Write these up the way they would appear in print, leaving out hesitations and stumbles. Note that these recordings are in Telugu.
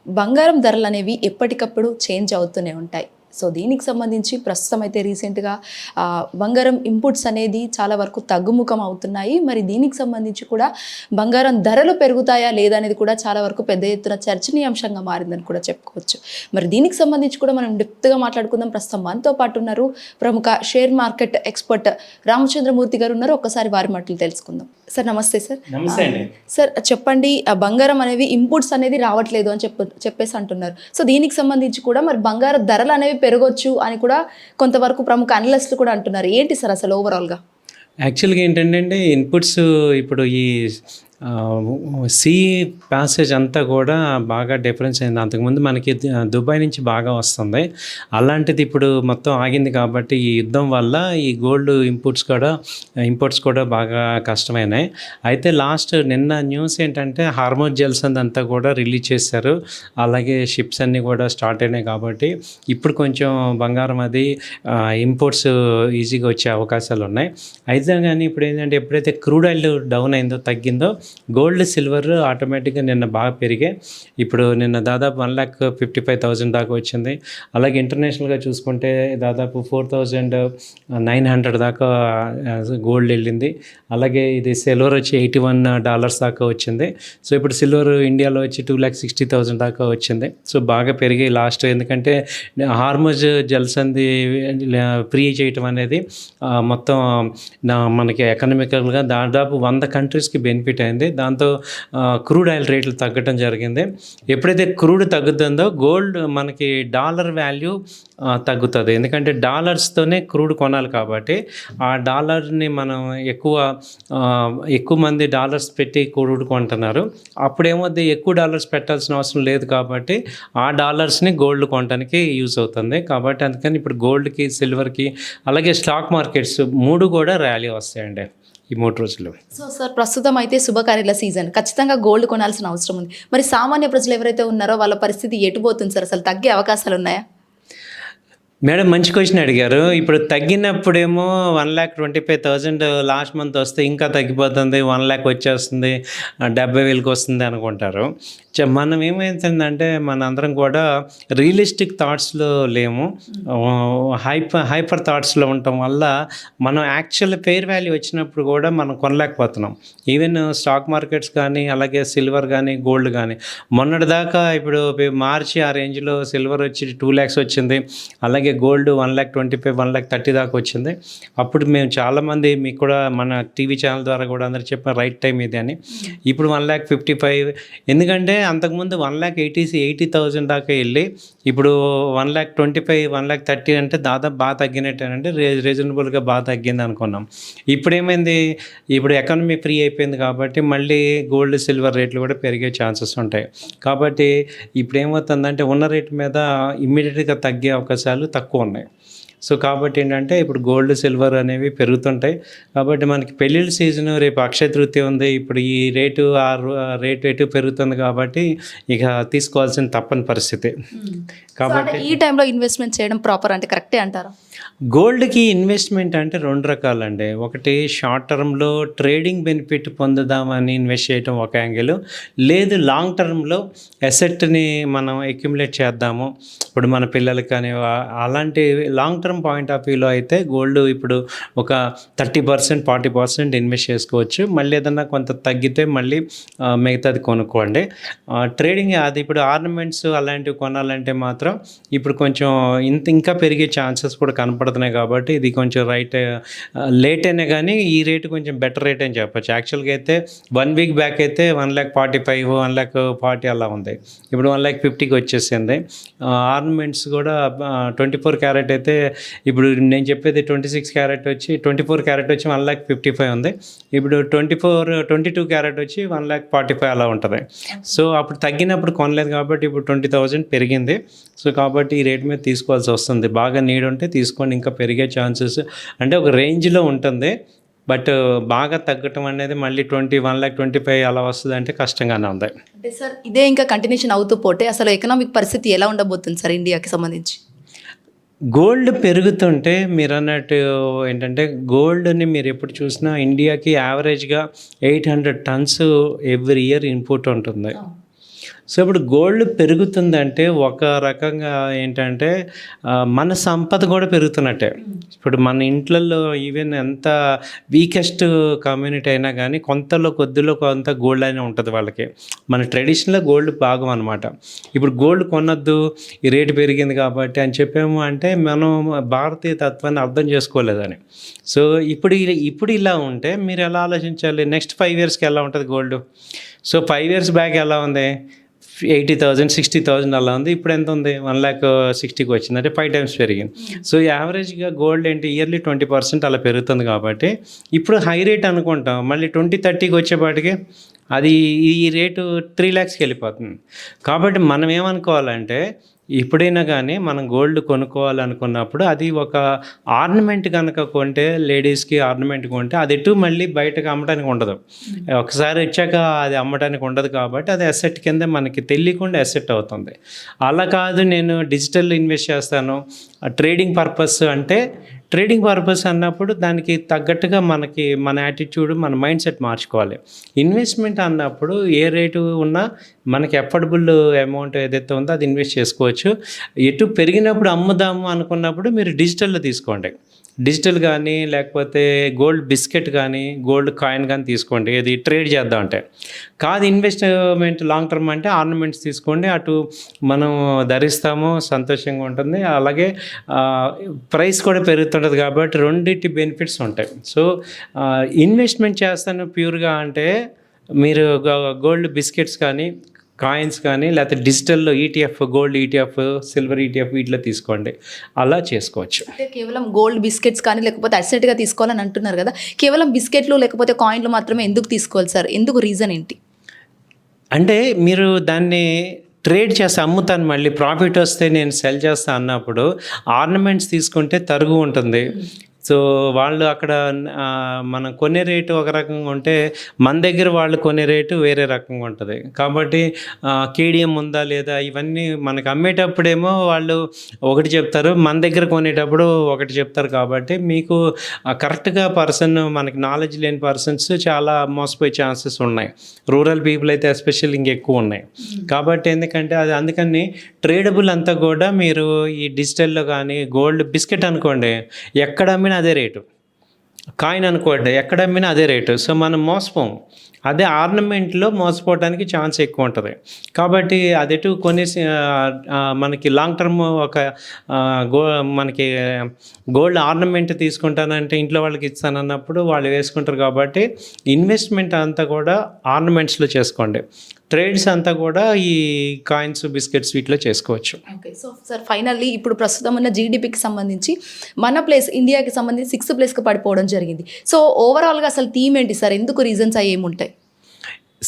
బంగారం ధరలనేవి ఎప్పటికప్పుడు చేంజ్ అవుతూనే ఉంటాయి. సో దీనికి సంబంధించి ప్రస్తుతం అయితే రీసెంట్‌గా బంగారం ఇంపుట్స్ అనేది చాలా వరకు తగ్గుముఖం అవుతున్నాయి. మరి దీనికి సంబంధించి కూడా బంగారం ధరలు పెరుగుతాయా లేదా అనేది కూడా చాలా వరకు పెద్ద ఎత్తున చర్చనీయాంశంగా మారిందని కూడా చెప్పుకోవచ్చు. మరి దీనికి సంబంధించి కూడా మనం డెప్త్‌గా మాట్లాడుకుందాం. ప్రస్తుతం మనతో పాటు ఉన్నారు ప్రముఖ షేర్ మార్కెట్ ఎక్స్‌పర్ట్ రామచంద్రమూర్తి గారు ఉన్నారు. ఒక్కసారి వారి మాటలు తెలుసుకుందాం. సార్ నమస్తే సార్. నమస్తే అండి. సార్ చెప్పండి, బంగారం అనేవి ఇంపుట్స్ అనేది రావట్లేదు అని చెప్పేసి అంటున్నారు. సో దీనికి సంబంధించి కూడా మరి బంగారం ధరలు అనేవి పెరగొచ్చు అని కూడా కొంతవరకు ప్రముఖ అనలిస్టులు కూడా అంటున్నారు. ఏంటి సార్ అసలు ఓవరాల్‌గా? యాక్చువల్గా ఏంటంటే ఇన్పుట్స్ ఇప్పుడు ఈ సీ ప్యాసేజ్ అంతా కూడా బాగా డిఫరెన్స్ అయింది. అంతకుముందు మనకి దుబాయ్ నుంచి బాగా వస్తుంది. అలాంటిది ఇప్పుడు మొత్తం ఆగింది కాబట్టి ఈ యుద్ధం వల్ల ఈ గోల్డ్ ఇంపోర్ట్స్ కూడా బాగా కష్టమైనాయి. అయితే నిన్న న్యూస్ ఏంటంటే హార్మోజ్ జల్సంద్ అంతా కూడా రిలీజ్ చేశారు. అలాగే షిప్స్ అన్నీ కూడా స్టార్ట్ అయినాయి కాబట్టి ఇప్పుడు కొంచెం బంగారం అది ఇంపోర్ట్స్ ఈజీగా వచ్చే అవకాశాలు ఉన్నాయి. అయితే కానీ ఇప్పుడు ఏంటంటే ఎప్పుడైతే క్రూడ్ ఆయిల్ డౌన్ అయిందో తగ్గిందో గోల్డ్ సిల్వర్ ఆటోమేటిక్గా నిన్న బాగా పెరిగాయి. ఇప్పుడు నిన్న దాదాపు 1,55,000 దాకా వచ్చింది. అలాగే ఇంటర్నేషనల్గా చూసుకుంటే దాదాపు 4,900 దాకా గోల్డ్ వెళ్ళింది. అలాగే ఇది సిల్వర్ వచ్చి $81 దాకా వచ్చింది. సో ఇప్పుడు సిల్వర్ ఇండియాలో వచ్చి 2,60,000 దాకా వచ్చింది. సో బాగా పెరిగాయి ఎందుకంటే హార్మోజ్ జల్సంది ఫ్రీ చేయటం అనేది మొత్తం మనకి ఎకనామికల్గా దాదాపు 100 కంట్రీస్కి బెనిఫిట్ అయింది. దాంతో క్రూడ్ ఆయిల్ రేట్లు తగ్గటం జరిగింది. ఎప్పుడైతే క్రూడ్ తగ్గుతుందో గోల్డ్ మనకి డాలర్ వాల్యూ తగ్గుతుంది. ఎందుకంటే డాలర్స్తోనే క్రూడ్ కొనాలి కాబట్టి ఆ డాలర్ని మనం ఎక్కువ మంది డాలర్స్ పెట్టి క్రూడ్ కొంటున్నారు. అప్పుడేమవుతుంది, ఎక్కువ డాలర్స్ పెట్టాల్సిన అవసరం లేదు కాబట్టి ఆ డాలర్స్ని గోల్డ్ కొనడానికి యూజ్ అవుతుంది. కాబట్టి అందుకని ఇప్పుడు గోల్డ్కి, సిల్వర్కి, అలాగే స్టాక్ మార్కెట్స్ 3 కూడా ర్యాలీ వస్తాయండి ఈ 3 రోజులు. సో సార్ ప్రస్తుతం అయితే శుభకార్యాల సీజన్, ఖచ్చితంగా గోల్డ్ కొనాల్సిన అవసరం ఉంది. మరి సామాన్య ప్రజలు ఎవరైతే ఉన్నారో వాళ్ళ పరిస్థితి ఎటుపోతుంది సార్? అసలు తగ్గే అవకాశాలు ఉన్నాయా? మేడం మంచి క్వశ్చన్ అడిగారు. ఇప్పుడు తగ్గినప్పుడేమో 1,25,000 లాస్ట్ మంత్ వస్తే ఇంకా తగ్గిపోతుంది, 1,00,000 వచ్చేస్తుంది, 70,000కి వస్తుంది అనుకుంటారు. మనం ఏమైతుందంటే మన అందరం కూడా రియలిస్టిక్ థాట్స్లో లేము, హైపర్ థాట్స్లో ఉండటం వల్ల మనం యాక్చువల్ ఫెయిర్ వాల్యూ వచ్చినప్పుడు కూడా మనం కొనలేకపోతున్నాం. ఈవెన్ స్టాక్ మార్కెట్స్ కానీ, అలాగే సిల్వర్ కానీ, గోల్డ్ కానీ మొన్నటిదాకా ఇప్పుడు మార్చి ఆ రేంజ్లో సిల్వర్ వచ్చి 2 lakhs వచ్చింది. అలాగే గోల్డ్ 1,25,000, 1,30,000 దాకా వచ్చింది. అప్పుడు మేము చాలామంది మీకు కూడా మన టీవీ ఛానల్ ద్వారా కూడా అందరూ చెప్పిన రైట్ టైం ఇది అని. ఇప్పుడు 1,55,000, ఎందుకంటే అంతకుముందు 1,80,000 దాకా వెళ్ళి ఇప్పుడు 1,25,000, 1,30,000 అంటే దాదాపు బాగా తగ్గినట్టేనంటే రీజనబుల్గా బాగా తగ్గింది అనుకున్నాం. ఇప్పుడు ఏమైంది, ఇప్పుడు ఎకానమీ ఫ్రీ అయిపోయింది కాబట్టి మళ్ళీ గోల్డ్, సిల్వర్ రేట్లు కూడా పెరిగే ఛాన్సెస్ ఉంటాయి. కాబట్టి ఇప్పుడు ఏమవుతుందంటే ఉన్న రేటు మీద ఇమ్మీడియట్గా తగ్గే అవకాశాలు తక్కువ ఉన్నాయి. సో కాబట్టి ఏంటంటే ఇప్పుడు గోల్డ్, సిల్వర్ అనేవి పెరుగుతుంటాయి. కాబట్టి మనకి పెళ్ళిళ్ళ సీజను, రేపు అక్షయ తృతీయ ఉంది. ఇప్పుడు ఈ రేటు ఎటు పెరుగుతుంది కాబట్టి ఇక తీసుకోవాల్సిన తప్పని పరిస్థితి. కాబట్టి ఈ టైంలో ఇన్వెస్ట్మెంట్ చేయడం ప్రాపర్ అంటే కరెక్టే అంటారా? గోల్డ్కి ఇన్వెస్ట్మెంట్ అంటే 2 రకాలండి. ఒకటి షార్ట్ టర్మ్లో ట్రేడింగ్ బెనిఫిట్ పొందుదామని ఇన్వెస్ట్ చేయడం ఒక యాంగిల్, లేదు లాంగ్ టర్మ్లో అసెట్ని మనం అక్యుములేట్ చేద్దాము, ఇప్పుడు మన పిల్లలకి కానీ అలాంటి లాంగ్ టర్మ్ పాయింట్ ఆఫ్ వ్యూలో అయితే గోల్డ్ ఇప్పుడు ఒక 30%, 40% ఇన్వెస్ట్ చేసుకోవచ్చు. మళ్ళీ ఏదన్నా కొంత తగ్గితే మళ్ళీ మిగతాది కొనుక్కోండి. ట్రేడింగ్ అది ఇప్పుడు ఆర్నమెంట్స్ అలాంటివి కొనాలంటే మాత్రం ఇప్పుడు కొంచెం ఇంకా పెరిగే ఛాన్సెస్ కూడా కనపడుతున్నాయి. కాబట్టి ఇది కొంచెం లేట్ అయినా కానీ ఈ రేటు కొంచెం బెటర్ రేట్ అని చెప్పచ్చు. యాక్చువల్గా అయితే 1 week బ్యాక్ అయితే 1,45,000, 1,40,000 అలా ఉంది. ఇప్పుడు 1,50,000కి వచ్చేసింది. ఆర్నమెంట్స్ కూడా 24 క్యారెట్ అయితే ఇప్పుడు నేను చెప్పేది 26 క్యారెట్ వచ్చి 24 క్యారెట్ వచ్చి 1,55,000 ఉంది. ఇప్పుడు 22 క్యారెట్ వచ్చి 1,45,000 అలా ఉంటుంది. సో అప్పుడు తగ్గినప్పుడు కొనలేదు కాబట్టి ఇప్పుడు 20,000 పెరిగింది. సో కాబట్టి ఈ రేట్ మీద తీసుకోవాల్సి వస్తుంది. బాగా నీడ్ ఉంటే తీసుకోండి, ఇంకా పెరిగే ఛాన్సెస్ అంటే ఒక రేంజ్లో ఉంటుంది. బట్ బాగా తగ్గటం అనేది మళ్ళీ 1,25,000 అలా వస్తుంది అంటే కష్టంగానే ఉంది. అంటే సార్ ఇదే ఇంకా కంటిన్యూషన్ అవుతూ పోతే అసలు ఎకనామిక్ పరిస్థితి ఎలా ఉండబోతుంది సార్ ఇండియాకి సంబంధించి? గోల్డ్ పెరుగుతుంటే మీరు అన్నట్టు ఏంటంటే గోల్డ్ని మీరు ఎప్పుడు చూసినా ఇండియాకి యావరేజ్గా 800 tons ఎవ్రీ ఇయర్ ఇన్పుట్ ఉంటుంది. సో ఇప్పుడు గోల్డ్ పెరుగుతుందంటే ఒక రకంగా ఏంటంటే మన సంపద కూడా పెరుగుతున్నట్టే. ఇప్పుడు మన ఇంట్లల్లో ఈవెన్ ఎంత వీకెస్ట్ కమ్యూనిటీ అయినా కానీ కొంతలో కొద్దిలో కొంత గోల్డ్ అయినా ఉంటుంది వాళ్ళకి. మన ట్రెడిషనల్గా గోల్డ్ భాగం అనమాట. ఇప్పుడు గోల్డ్ కొనొద్దు, ఈ రేటు పెరిగింది కాబట్టి అని చెప్పాము అంటే మనం భారతీయ తత్వాన్ని అర్థం చేసుకోలేదని. సో ఇప్పుడు ఇలా ఉంటే మీరు ఎలా ఆలోచించాలి, నెక్స్ట్ 5 ఇయర్స్కి ఎలా ఉంటుంది గోల్డ్? సో 5 ఇయర్స్ బ్యాక్ ఎలా ఉంది, 80,000 60,000 అలా ఉంది. ఇప్పుడు ఎంత ఉంది, 1,60,000కి వచ్చింది, అంటే 5 times పెరిగింది. సో యావరేజ్గా గోల్డ్ ఏంటి ఇయర్లీ 20% అలా పెరుగుతుంది కాబట్టి ఇప్పుడు హై రేట్ అనుకుంటాం, మళ్ళీ 2030కి వచ్చేపాటికి అది ఈ రేటు 3 lakhsకి వెళ్ళిపోతుంది. కాబట్టి మనం ఏమనుకోవాలంటే ఎప్పుడైనా కానీ మనం గోల్డ్ కొనుక్కోవాలనుకున్నప్పుడు అది ఒక ఆర్నమెంట్ కనుక కొంటే, లేడీస్కి ఆర్నమెంట్ కొంటే అది ఎటు మళ్ళీ బయటకు అమ్మడానికి ఉండదు. ఒకసారి వచ్చాక అది అమ్మడానికి ఉండదు కాబట్టి అది అసెట్ కింద మనకి తెలియకుండా అసెట్ అవుతుంది. అలా కాదు నేను డిజిటల్ ఇన్వెస్ట్ చేస్తాను ట్రేడింగ్ పర్పస్ అంటే, ట్రేడింగ్ పర్పస్ అన్నప్పుడు దానికి తగ్గట్టుగా మనకి మన యాటిట్యూడ్ మన మైండ్ సెట్ మార్చుకోవాలి. ఇన్వెస్ట్మెంట్ అన్నప్పుడు ఏ రేటు ఉన్నా మనకి అఫోర్డబుల్ అమౌంట్ ఏదైతే ఉందో అది ఇన్వెస్ట్ చేసుకోవచ్చు. ఎటు పెరిగినప్పుడు అమ్ముదాము అనుకున్నప్పుడు మీరు డిజిటల్లో తీసుకోండి. డిజిటల్ కానీ లేకపోతే గోల్డ్ బిస్కెట్ కానీ గోల్డ్ కాయిన్ కానీ తీసుకోండి. ఏది ట్రేడ్ చేద్దాం అంటే కాదు, ఇన్వెస్ట్మెంట్ లాంగ్ టర్మ్ అంటే ఆర్నమెంట్స్ తీసుకోండి. అటు మనం ధరిస్తాము, సంతోషంగా ఉంటుంది, అలాగే ప్రైస్ కూడా పెరుగుతుంటుంది కాబట్టి రెండింటి బెనిఫిట్స్ ఉంటాయి. సో ఇన్వెస్ట్మెంట్ చేస్తాను ప్యూర్గా అంటే మీరు గోల్డ్ బిస్కెట్స్ కానీ కాయిన్స్ కానీ లేకపోతే డిజిటల్లో ETF, gold ETF, silver ETF వీటిలో తీసుకోండి, అలా చేసుకోవచ్చు. అంటే కేవలం గోల్డ్ బిస్కెట్స్ కానీ లేకపోతే అసెట్గా తీసుకోవాలని అంటున్నారు కదా, కేవలం బిస్కెట్లు లేకపోతే కాయిన్లు మాత్రమే ఎందుకు తీసుకోవాలి సార్? ఎందుకు, రీజన్ ఏంటి? అంటే మీరు దాన్ని ట్రేడ్ చేసి అమ్ముతాను, మళ్ళీ ప్రాఫిట్ వస్తే నేను సెల్ చేస్తాను అన్నప్పుడు ఆర్నమెంట్స్ తీసుకుంటే తరుగు ఉంటుంది. సో వాళ్ళు అక్కడ మనం కొనే రేటు ఒక రకంగా ఉంటే మన దగ్గర వాళ్ళు కొనే రేటు వేరే రకంగా ఉంటుంది. కాబట్టి కేడిఎం ఉందా లేదా ఇవన్నీ మనకు అమ్మేటప్పుడేమో వాళ్ళు ఒకటి చెప్తారు, మన దగ్గర కొనేటప్పుడు ఒకటి చెప్తారు. కాబట్టి మీకు కరెక్ట్గా మనకి నాలెడ్జ్ లేని పర్సన్స్ చాలా మోసపోయే ఛాన్సెస్ ఉన్నాయి. రూరల్ పీపుల్ అయితే ఎస్పెషల్లీ ఇంకెక్కువ ఉన్నాయి. కాబట్టి ఎందుకంటే అది అందుకని ట్రేడబుల్ అంతా కూడా మీరు ఈ డిజిటల్లో కానీ గోల్డ్ బిస్కెట్ అనుకోండి ఎక్కడ అమ్మినా అదే రేటు, కాయిన్ అనుకోండి ఎక్కడ అమ్మినా అదే రేటు. సో మనం మోసపోం. అదే ఆర్నమెంట్లో మోసపోవడానికి ఛాన్స్ ఎక్కువ ఉంటుంది. కాబట్టి అది ఎటు కొనేసి మనకి లాంగ్ టర్మ్ ఒక మనకి గోల్డ్ ఆర్నమెంట్ తీసుకుంటానంటే ఇంట్లో వాళ్ళకి ఇస్తానన్నప్పుడు వాళ్ళు వేసుకుంటారు. కాబట్టి ఇన్వెస్ట్మెంట్ అంతా కూడా ఆర్నమెంట్స్లో చేసుకోండి. ట్రేడ్స్ అంతా కూడా ఈ కాయిన్స్, బిస్కెట్స్ వీటిలో చేసుకోవచ్చు. ఓకే. సో సార్ ఫైనల్లీ ఇప్పుడు ప్రస్తుతం ఉన్న జీడిపికి సంబంధించి మన ప్లేస్ ఇండియాకి సంబంధించి 6th ప్లేస్కి పడిపోవడం జరిగింది. సో ఓవరాల్గా అసలు థీమ్ ఏంటి సార్? ఎందుకు, రీజన్స్ అవి ఏముంటాయి?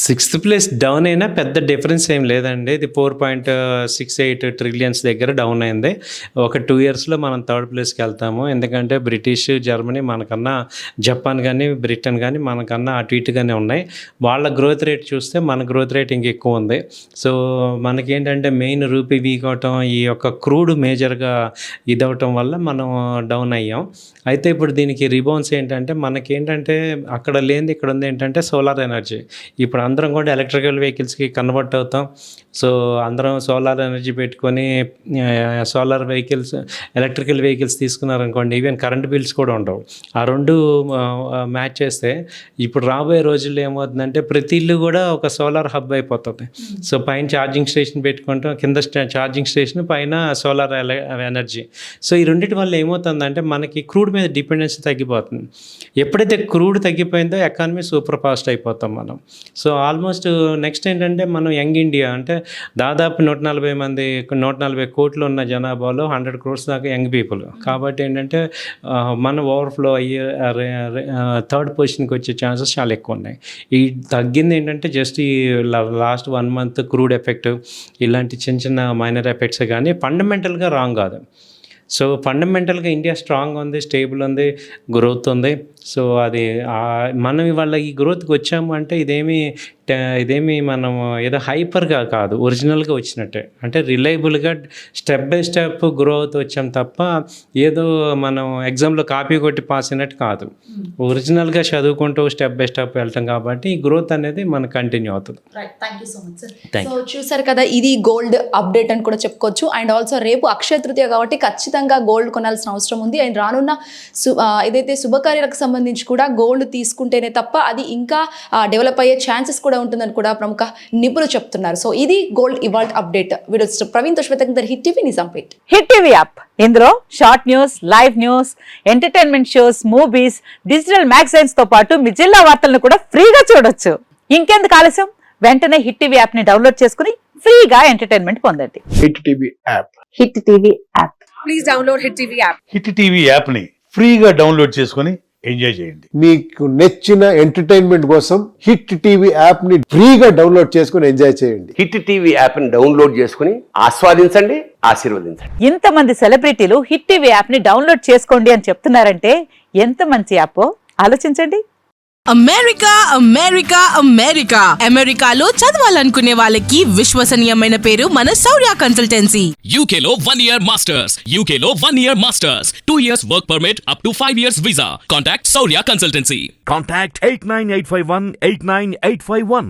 6th ప్లేస్ డౌన్ అయినా పెద్ద డిఫరెన్స్ ఏం లేదండి. ఇది 4.68 trillions దగ్గర డౌన్ అయింది. ఒక 2 yearsలో మనం 3rd ప్లేస్కి వెళ్తాము. ఎందుకంటే బ్రిటిష్, జర్మనీ మనకన్నా, జపాన్ కానీ బ్రిటన్ కానీ మనకన్నా అటు ఇటుగానే ఉన్నాయి. వాళ్ళ గ్రోత్ రేట్ చూస్తే మన గ్రోత్ రేట్ ఇంకెక్కువ ఉంది. సో మనకేంటంటే మెయిన్ రూపీ వీక్ అవటం, ఈ యొక్క క్రూడ్ మేజర్గా ఇదవటం వల్ల మనం డౌన్ అయ్యాం. అయితే ఇప్పుడు దీనికి రిబౌన్స్ ఏంటంటే మనకేంటంటే అక్కడ లేనిది ఇక్కడ ఉంది ఏంటంటే సోలార్ ఎనర్జీ. ఇప్పుడు అందరం కూడా ఎలక్ట్రికల్ వెహికల్స్కి కన్వర్ట్ అవుతాం. సో అందరం సోలార్ ఎనర్జీ పెట్టుకొని సోలార్ వెహికల్స్, ఎలక్ట్రికల్ వెహికల్స్ తీసుకున్నారనుకోండి, ఈవెన్ కరెంట్ బిల్స్ కూడా ఉండవు. ఆ రెండు మ్యాచ్ చేస్తే ఇప్పుడు రాబోయే రోజుల్లో ఏమవుతుందంటే ప్రతి ఇల్లు కూడా ఒక సోలార్ హబ్ అయిపోతుంది. సో పైన ఛార్జింగ్ స్టేషన్ పెట్టుకుంటాం, కింద ఛార్జింగ్ స్టేషన్, పైన సోలార్ ఎనర్జీ. సో ఈ రెండింటి వల్ల ఏమవుతుందంటే మనకి క్రూడ్ మీద డిపెండెన్సీ తగ్గిపోతుంది. ఎప్పుడైతే క్రూడ్ తగ్గిపోయిందో ఎకానమీ సూపర్ ఫాస్ట్ అయిపోతాం మనం. సో ఆల్మోస్ట్ నెక్స్ట్ ఏంటంటే మనం యంగ్ ఇండియా అంటే దాదాపు 140 కోట్లు ఉన్న జనాభాలో 100 crores దాకా యంగ్ పీపుల్. కాబట్టి ఏంటంటే మనం ఓవర్ఫ్లో అయ్యే 3rd పొజిషన్కి వచ్చే ఛాన్సెస్ చాలా ఎక్కువ ఉన్నాయి. ఈ తగ్గింది ఏంటంటే జస్ట్ ఈ లాస్ట్ 1 month క్రూడ్ ఎఫెక్ట్, ఇలాంటి చిన్న చిన్న మైనర్ ఎఫెక్ట్స్ కానీ ఫండమెంటల్గా రాంగ్ కాదు. సో ఫండమెంటల్గా ఇండియా స్ట్రాంగ్ ఉంది, స్టేబుల్ ఉంది, గ్రోత్ ఉంది. సో అది మనం ఇవాళ ఈ గ్రోత్కి వచ్చాము అంటే ఇదేమి మనం ఏదో హైపర్గా కాదు, ఒరిజినల్గా వచ్చినట్టే. అంటే రిలయబుల్గా స్టెప్ బై స్టెప్ గ్రోత్ వచ్చాం తప్ప ఏదో మనం ఎగ్జామ్లో కాపీ కొట్టి పాస్ అయినట్టు కాదు. ఒరిజినల్గా చదువుకుంటూ స్టెప్ బై స్టెప్ వెళ్తాం కాబట్టి ఈ గ్రోత్ అనేది మనకు కంటిన్యూ అవుతుంది. Thank you so much sir. So చూసారు కదా, ఇది గోల్డ్ అప్డేట్ అని కూడా చెప్పుకోవచ్చు. అండ్ ఆల్సో రేపు అక్షయ తృతీయ కాబట్టి ఖచ్చితంగా గోల్డ్ కొనాల్సిన అవసరం ఉంది. అండ్ రానున్న ఏదైతే శుభకార్యాలకు సంబంధించి కూడా గోల్డ్ తీసుకుంటేనే తప్ప అది ఇంకా డెవలప్ అయ్యే ఛాన్సెస్ కూడా ఉంటుందని కూడా ప్రముఖ నిపుణులు చెప్తున్నారు. సో ఇది గోల్డ్ ఇవాల్ట్ అప్డేట్. వీడియో ప్రవీణ్ తో Shweta, Hit TV Nizampet. Hit TV app, ఇందులో short news, live news, entertainment shows, movies, digital magazines తో పాటు మీ జిల్లా వార్తలను కూడా ఫ్రీగా చూడొచ్చు. ఇంకెందుకు ఆలస్యం, వెంటనే హిట్ టీవీ యాప్ ని డౌన్లోడ్ చేసుకుని ఫ్రీగా ఎంటర్టైన్మెంట్ పొందండి. Hit TV app. Hit TV app. Please download hit TV app. Hit TV యాప్ని ఫ్రీగా డౌన్లోడ్ చేసుకొని ఎంజాయ్ చేయండి. మీకు నచ్చిన ఎంటర్టైన్మెంట్ కోసం హిట్ టీవీ యాప్ ని ఫ్రీగా డౌన్లోడ్ చేసుకుని ఎంజాయ్ చేయండి. హిట్ టీవీ యాప్ని డౌన్లోడ్ చేసుకుని ఆస్వాదించండి, ఆశీర్వదించండి. ఇంతమంది సెలబ్రిటీలు హిట్ టీవీ యాప్ ని డౌన్లోడ్ చేసుకోండి అని చెప్తున్నారంటే ఎంత మంచి యాప్ ఆలోచించండి. అమెరికా అమెరికా అమెరికా అమెరికాలో చదవాలనుకునే వాళ్ళకి విశ్వసనీయమైన పేరు మన శౌర్య కన్సల్టెన్సీ. UK లో 1 year masters. UK లో 1 year masters. 2 years work permit up to 5 years visa. Contact Saurya Consultancy. Contact 89851 89851.